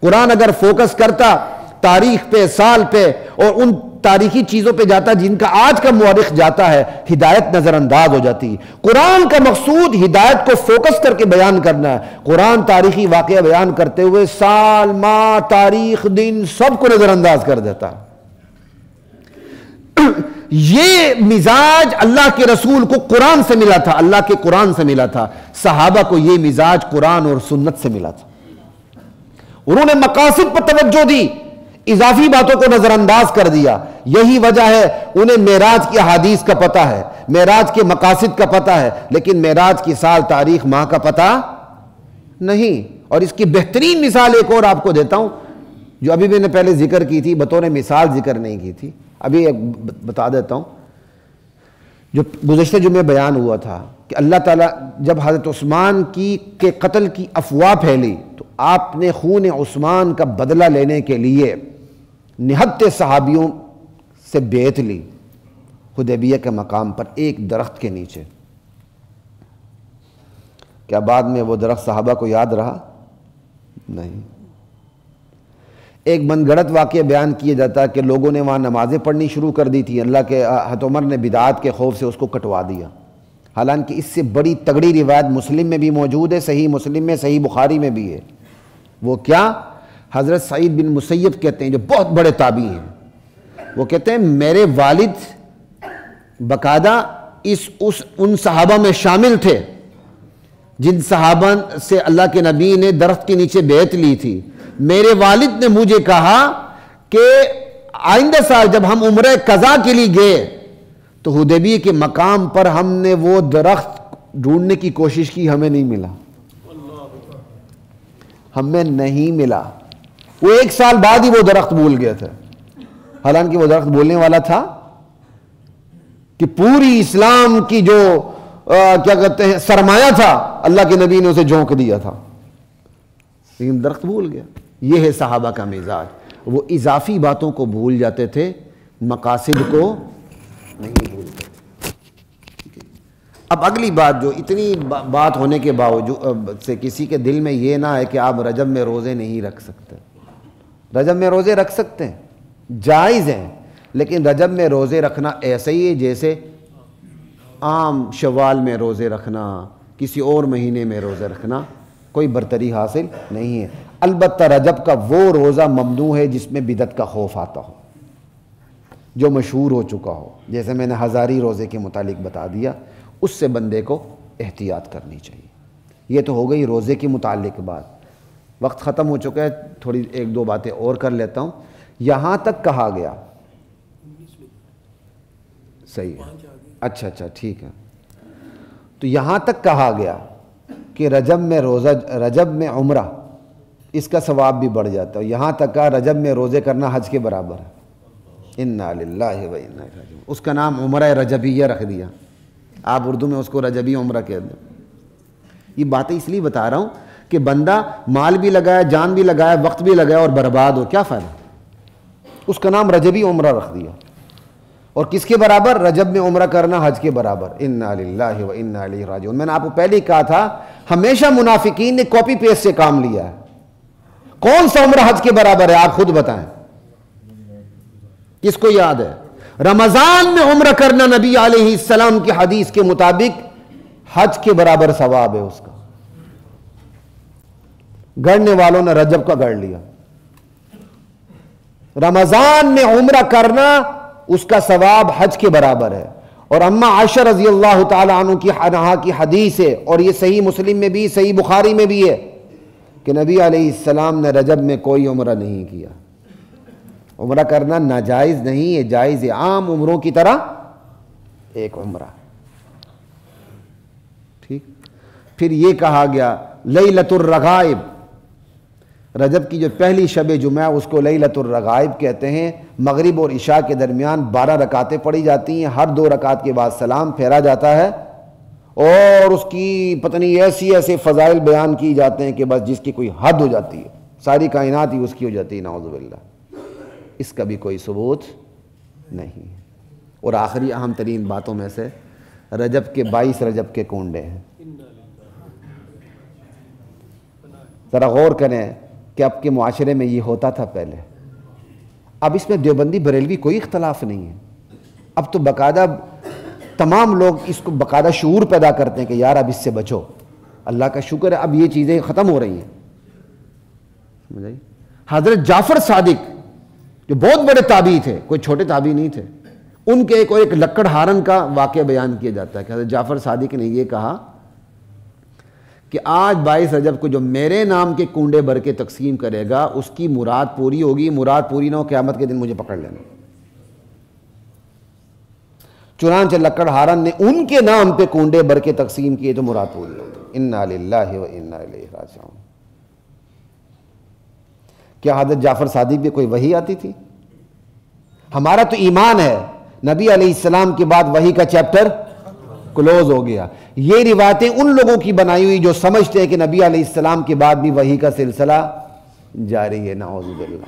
قرآن اگر فوکس کرتا تاریخ پہ، سال پہ، اور ان تاریخی چیزوں پہ جاتا جن کا آج کا مورخ جاتا ہے، ہدایت نظر انداز ہو جاتی. قرآن کا مقصود ہدایت کو فوکس کر کے بیان کرنا ہے. قرآن تاریخی واقعہ بیان کرتے ہوئے سال، ماہ، تاریخ، دن سب کو نظر انداز کر دیتا. یہ مزاج اللہ کے رسول کو قرآن سے ملا تھا، اللہ کے قرآن سے ملا تھا. صحابہ کو یہ مزاج قرآن اور سنت سے ملا تھا. انہوں نے مقاصد پر توجہ دی، اضافی باتوں کو نظر انداز کر دیا. یہی وجہ ہے انہیں معراج کی احادیث کا پتہ ہے، معراج کے مقاصد کا پتہ ہے، لیکن معراج کی سال، تاریخ، ماہ کا پتہ نہیں. اور اس کی بہترین مثال ایک اور آپ کو دیتا ہوں، جو ابھی میں نے پہلے ذکر کی تھی، بطور مثال ذکر نہیں کی تھی، ابھی ایک بتا دیتا ہوں. جو گزشتہ جمعے بیان ہوا تھا کہ اللہ تعالیٰ جب حضرت عثمان کے قتل کی افواہ پھیلی تو آپ نے خون عثمان کا بدلہ لینے کے لیے نہتے صحابیوں سے بیعت لی حدیبیہ کے مقام پر ایک درخت کے نیچے. کیا بعد میں وہ درخت صحابہ کو یاد رہا؟ نہیں. ایک من گھڑت واقعہ بیان کیا جاتا ہے کہ لوگوں نے وہاں نمازیں پڑھنی شروع کر دی تھی، اللہ کے حضرت عمر نے بدعات کے خوف سے اس کو کٹوا دیا. حالانکہ اس سے بڑی تگڑی روایت مسلم میں بھی موجود ہے، صحیح مسلم میں، صحیح بخاری میں بھی ہے. وہ کیا؟ حضرت سعید بن مسیب کہتے ہیں، جو بہت بڑے تابعی ہیں، وہ کہتے ہیں میرے والد باقاعدہ ان صحابہ میں شامل تھے جن صحابہ سے اللہ کے نبی نے درخت کے نیچے بیعت لی تھی. میرے والد نے مجھے کہا کہ آئندہ سال جب ہم عمرہ قضا کے لیے گئے تو حدیبیہ کے مقام پر ہم نے وہ درخت ڈھونڈنے کی کوشش کی، ہمیں نہیں ملا، ہمیں نہیں ملا. وہ ایک سال بعد ہی وہ درخت بھول گئے تھے، حالانکہ وہ درخت بولنے والا تھا کہ پوری اسلام کی جو کیا کہتے ہیں سرمایہ تھا، اللہ کے نبی نے اسے جھونک دیا تھا، لیکن درخت بھول گیا. یہ ہے صحابہ کا مزاج، وہ اضافی باتوں کو بھول جاتے تھے، مقاصد کو نہیں بھولتے. اب اگلی بات، جو اتنی بات ہونے کے باوجود سے کسی کے دل میں یہ نہ ہے کہ آپ رجب میں روزے نہیں رکھ سکتے. رجب میں روزے رکھ سکتے ہیں، جائز ہیں، لیکن رجب میں روزے رکھنا ایسے ہی ہے جیسے عام شوال میں روزے رکھنا، کسی اور مہینے میں روزے رکھنا، کوئی برتری حاصل نہیں ہے. البتہ رجب کا وہ روزہ ممنوع ہے جس میں بدعت کا خوف آتا ہو، جو مشہور ہو چکا ہو، جیسے میں نے ہزاری روزے کے متعلق بتا دیا، اس سے بندے کو احتیاط کرنی چاہیے. یہ تو ہو گئی روزے کے متعلق بات. وقت ختم ہو چکا ہے، تھوڑی ایک دو باتیں اور کر لیتا ہوں. یہاں تک کہا گیا، صحیح ہے، اچھا ٹھیک ہے. تو یہاں تک کہا گیا کہ رجب میں روزہ، رجب میں عمرہ، اس کا ثواب بھی بڑھ جاتا ہے. یہاں تک کہا رجب میں روزے کرنا حج کے برابر ہے. انا للہ و انا الیہ راجعون. اس کا نام عمرہ رجبیہ رکھ دیا. آپ اردو میں اس کو رجبی عمرہ کہہ دیں. یہ باتیں اس لیے بتا رہا ہوں کہ بندہ مال بھی لگایا، جان بھی لگایا، وقت بھی لگایا اور برباد ہو، کیا فائدہ؟ اس کا نام رجبی عمرہ رکھ دیا. اور کس کے برابر؟ رجب میں عمرہ کرنا حج کے برابر. انا للہ و انا الیہ راجعون. میں نے آپ کو پہلے ہی کہا تھا، ہمیشہ منافقین نے کاپی پیسٹ سے کام لیا ہے. کون سا عمرہ حج کے برابر ہے؟ آپ خود بتائیں، کس کو یاد ہے؟ رمضان میں عمرہ کرنا نبی علیہ السلام کی حدیث کے مطابق حج کے برابر ثواب ہے اس کا. گڑنے والوں نے رجب کا گڑ لیا. رمضان میں عمرہ کرنا اس کا ثواب حج کے برابر ہے. اور اما عائشہ رضی اللہ تعالی عنہ کی حدیث ہے, اور یہ صحیح مسلم میں بھی صحیح بخاری میں بھی ہے, کہ نبی علیہ السلام نے رجب میں کوئی عمرہ نہیں کیا. عمرہ کرنا ناجائز نہیں ہے, جائز ہے, عام عمروں کی طرح ایک عمرہ. ٹھیک. پھر یہ کہا گیا لیلۃ الرغائب, رجب کی جو پہلی شب جمعہ اس کو لیلۃ الرغائب کہتے ہیں. مغرب اور عشاء کے درمیان 12 رکعتیں پڑھی جاتی ہیں, ہر 2 رکعت کے بعد سلام پھیرا جاتا ہے, اور اس کی پتہ نہیں ایسے فضائل بیان کی جاتے ہیں کہ بس جس کی کوئی حد ہو جاتی ہے, ساری کائنات ہی اس کی ہو جاتی ہے, نعوذ باللہ. اس کا بھی کوئی ثبوت نہیں. اور آخری اہم ترین باتوں میں سے رجب کے 22 رجب کے کنڈے ہیں. ذرا غور کریں کہ اب کے معاشرے میں یہ ہوتا تھا پہلے. اب اس میں دیوبندی بریلوی کوئی اختلاف نہیں ہے. اب تو باقاعدہ تمام لوگ اس کو باقاعدہ شعور پیدا کرتے ہیں کہ یار اب اس سے بچو. اللہ کا شکر ہے اب یہ چیزیں ختم ہو رہی ہیں. حضرت جعفر صادق جو بہت بڑے تابعی تھے, کوئی چھوٹے تابعی نہیں تھے, ان کے ایک لکڑ ہارن کا واقعہ بیان کیا جاتا ہے کہ حضرت جعفر صادق نے یہ کہا کہ آج 22 رجب کو جو میرے نام کے کنڈے بھر کے تقسیم کرے گا اس کی مراد پوری ہوگی, مراد پوری نہ ہو قیامت کے دن مجھے پکڑ لینا. چنانچہ لکڑ ہارن نے ان کے نام پہ کنڈے بھر کے تقسیم کیے تو مراد پوری ہوگی. انا للہ و انا الیہ راجعون. کیا حضرت جعفر صادق پہ کوئی وحی آتی تھی؟ ہمارا تو ایمان ہے نبی علیہ السلام کے بعد وحی کا چیپٹر کلوز ہو گیا. یہ روایتیں ان لوگوں کی بنائی ہوئی جو سمجھتے ہیں کہ نبی علیہ السلام کے بعد بھی وحی کا سلسلہ جاری ہے, نعوذ باللہ.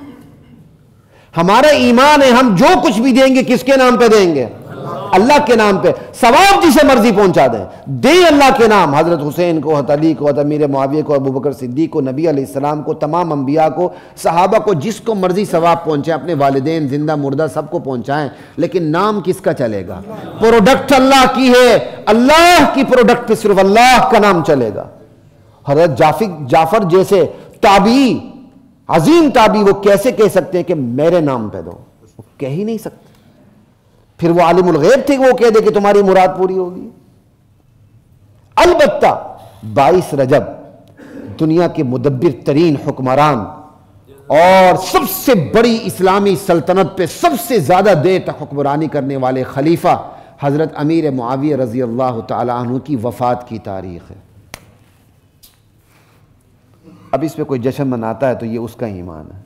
ہمارا ایمان ہے ہم جو کچھ بھی دیں گے کس کے نام پہ دیں گے؟ اللہ کے نام پہ. ثواب جسے مرضی پہنچا دیں اللہ کے نام. حضرت حسین کو, حضرت علی کو, حضرت امیر معاویہ کو, ابو بکر صدیق کو, نبی علیہ السلام کو, تمام انبیاء کو, صحابہ کو, جس کو مرضی ثواب پہنچائیں, اپنے والدین زندہ مردہ سب کو پہنچائیں, لیکن نام کس کا چلے گا؟ پروڈکٹ اللہ کی ہے, اللہ کی پروڈکٹ پہ صرف اللہ کا نام چلے گا. حضرت جعفر جیسے تابعی, عظیم تابعی, وہ کیسے کہہ سکتے ہیں کہ میرے نام پہ دو؟ وہ کہہ ہی نہیں سکتے. پھر وہ عالم الغیب تھے وہ کہہ دے کہ تمہاری مراد پوری ہوگی. البتہ 22 رجب دنیا کے مدبر ترین حکمران اور سب سے بڑی اسلامی سلطنت پہ سب سے زیادہ دیر تک حکمرانی کرنے والے خلیفہ حضرت امیر معاویہ رضی اللہ تعالی عنہ کی وفات کی تاریخ ہے. اب اس پہ کوئی جشن مناتا ہے تو یہ اس کا ایمان ہے.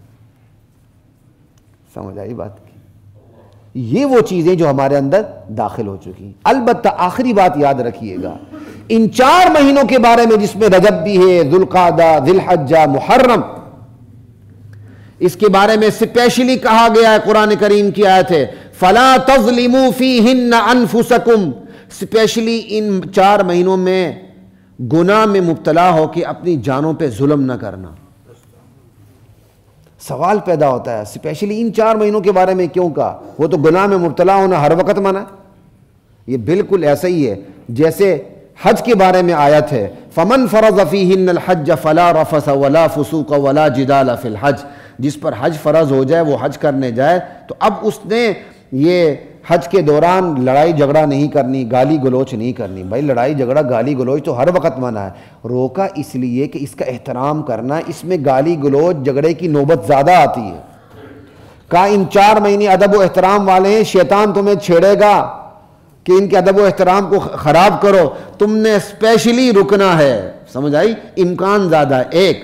سمجھ آئی بات کی؟ یہ وہ چیزیں جو ہمارے اندر داخل ہو چکی ہیں. البتہ آخری بات یاد رکھیے گا, ان 4 مہینوں کے بارے میں جس میں رجب بھی ہے, ذوالقعدہ, ذی الحجہ, محرم, اس کے بارے میں اسپیشلی کہا گیا ہے. قرآن کریم کی آیت ہے فَلَا تَظْلِمُوا فِيهِنَّ أَنفُسَكُمْ. اسپیشلی ان 4 مہینوں میں گناہ میں مبتلا ہو کے اپنی جانوں پہ ظلم نہ کرنا. سوال پیدا ہوتا ہے اسپیشلی ان 4 مہینوں کے بارے میں کیوں کہا؟ وہ تو گناہ میں مبتلا ہونا ہر وقت منع. یہ بالکل ایسا ہی ہے جیسے حج کے بارے میں آیت ہے فَمَنْ فَرَضَ فِيهِنَّ الْحَجَّ فَلَا رَفَثَ وَلَا فُسُوقَ وَلَا جِدَالَ فِي الْحَجِّ. جس پر حج فرض ہو جائے وہ حج کرنے جائے تو اب اس نے یہ حج کے دوران لڑائی جھگڑا نہیں کرنی, گالی گلوچ نہیں کرنی. بھائی لڑائی جھگڑا گالی گلوچ تو ہر وقت منع ہے. روکا اس لیے کہ اس کا احترام کرنا, اس میں گالی گلوچ جھگڑے کی نوبت زیادہ آتی ہے. کہا ان 4 مہینے ادب و احترام والے ہیں, شیطان تمہیں چھیڑے گا کہ ان کے ادب و احترام کو خراب کرو, تم نے اسپیشلی رکنا ہے. سمجھ آئی؟ امکان زیادہ ہے. ایک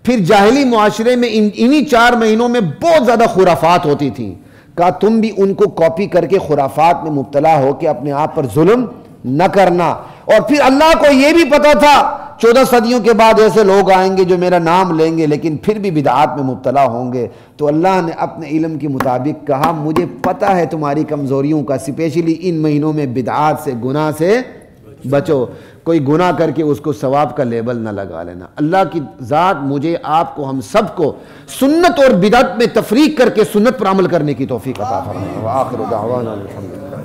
پھر جاہلی معاشرے میں انہی 4 مہینوں میں بہت زیادہ خرافات ہوتی تھیں. کہا تم بھی ان کو کاپی کر کے خرافات میں مبتلا ہو کے اپنے آپ پر ظلم نہ کرنا. اور پھر اللہ کو یہ بھی پتا تھا 14 صدیوں کے بعد ایسے لوگ آئیں گے جو میرا نام لیں گے لیکن پھر بھی بدعات میں مبتلا ہوں گے. تو اللہ نے اپنے علم کے مطابق کہا مجھے پتا ہے تمہاری کمزوریوں کا, اسپیشلی ان مہینوں میں بدعات سے, گناہ سے بچو، کوئی گناہ کر کے اس کو ثواب کا لیبل نہ لگا لینا۔ اللہ کی ذات مجھے، آپ کو، ہم سب کو سنت اور بدعت میں تفریق کر کے سنت پر عمل کرنے کی توفیق عطا فرمائے۔ وآخر دعوانا الحمدللہ۔